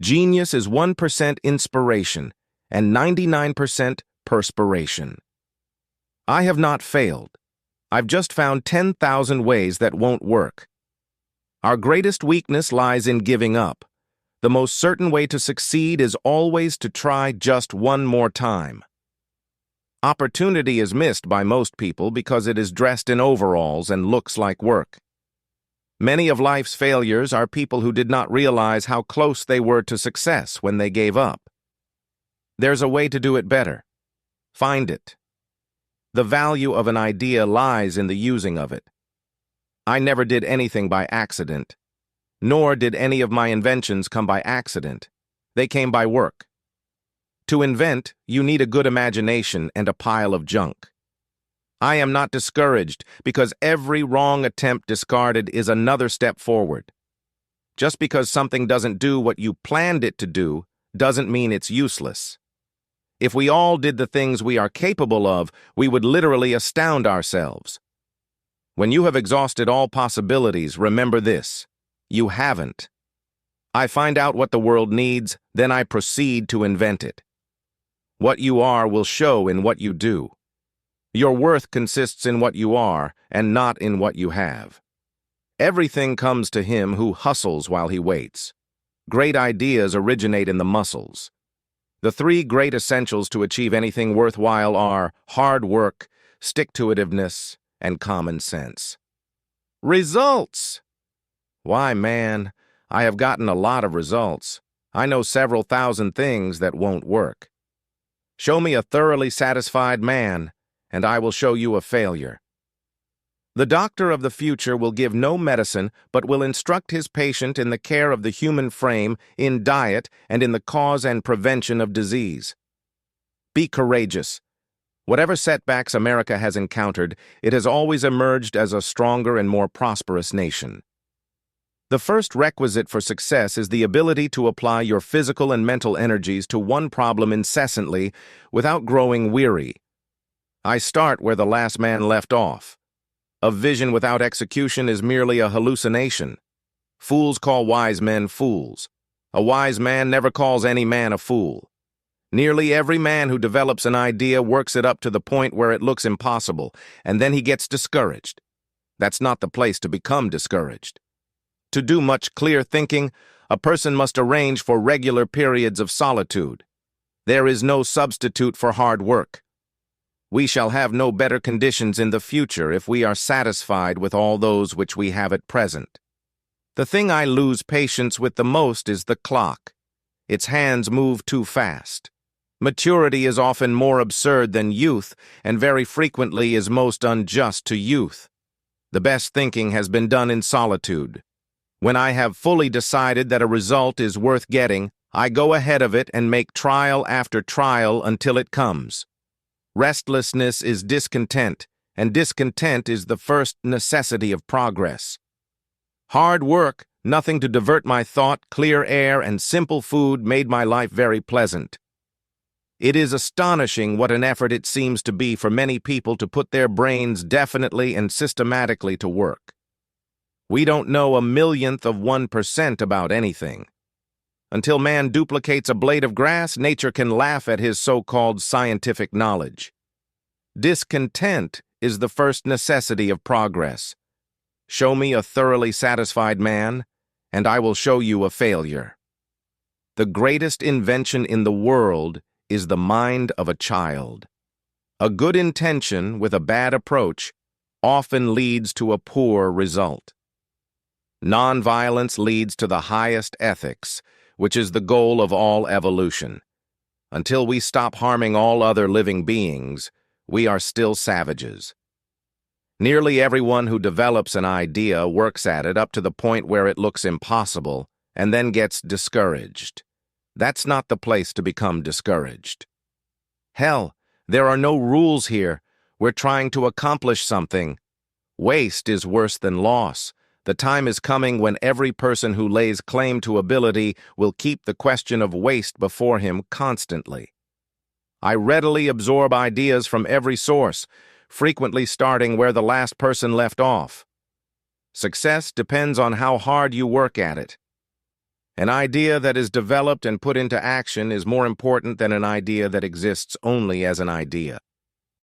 Genius is 1% inspiration and 99% perspiration. I have not failed. I've just found 10,000 ways that won't work. Our greatest weakness lies in giving up. The most certain way to succeed is always to try just one more time. Opportunity is missed by most people because it is dressed in overalls and looks like work. Many of life's failures are people who did not realize how close they were to success when they gave up. There's a way to do it better. Find it. The value of an idea lies in the using of it. I never did anything by accident, nor did any of my inventions come by accident. They came by work. To invent, you need a good imagination and a pile of junk. I am not discouraged because every wrong attempt discarded is another step forward. Just because something doesn't do what you planned it to do doesn't mean it's useless. If we all did the things we are capable of, we would literally astound ourselves. When you have exhausted all possibilities, remember this: you haven't. I find out what the world needs, then I proceed to invent it. What you are will show in what you do. Your worth consists in what you are, and not in what you have. Everything comes to him who hustles while he waits. Great ideas originate in the muscles. The three great essentials to achieve anything worthwhile are hard work, stick-to-itiveness, and common sense. Results! Why, man, I have gotten a lot of results. I know several thousand things that won't work. Show me a thoroughly satisfied man, and I will show you a failure. The doctor of the future will give no medicine, but will instruct his patient in the care of the human frame, in diet, and in the cause and prevention of disease. Be courageous. Whatever setbacks America has encountered, it has always emerged as a stronger and more prosperous nation. The first requisite for success is the ability to apply your physical and mental energies to one problem incessantly without growing weary. I start where the last man left off. A vision without execution is merely a hallucination. Fools call wise men fools. A wise man never calls any man a fool. Nearly every man who develops an idea works it up to the point where it looks impossible, and then he gets discouraged. That's not the place to become discouraged. To do much clear thinking, a person must arrange for regular periods of solitude. There is no substitute for hard work. We shall have no better conditions in the future if we are satisfied with all those which we have at present. The thing I lose patience with the most is the clock. Its hands move too fast. Maturity is often more absurd than youth, and very frequently is most unjust to youth. The best thinking has been done in solitude. When I have fully decided that a result is worth getting, I go ahead of it and make trial after trial until it comes. Restlessness is discontent, and discontent is the first necessity of progress. Hard work, nothing to divert my thought, clear air, and simple food made my life very pleasant. It is astonishing what an effort it seems to be for many people to put their brains definitely and systematically to work. We don't know 1/1,000,000% about anything. Until man duplicates a blade of grass, nature can laugh at his so-called scientific knowledge. Discontent is the first necessity of progress. Show me a thoroughly satisfied man, and I will show you a failure. The greatest invention in the world is the mind of a child. A good intention with a bad approach often leads to a poor result. Nonviolence leads to the highest ethics, which is the goal of all evolution. Until we stop harming all other living beings, we are still savages. Nearly everyone who develops an idea works at it up to the point where it looks impossible and then gets discouraged. That's not the place to become discouraged. Hell, there are no rules here. We're trying to accomplish something. Waste is worse than loss. The time is coming when every person who lays claim to ability will keep the question of waste before him constantly. I readily absorb ideas from every source, frequently starting where the last person left off. Success depends on how hard you work at it. An idea that is developed and put into action is more important than an idea that exists only as an idea.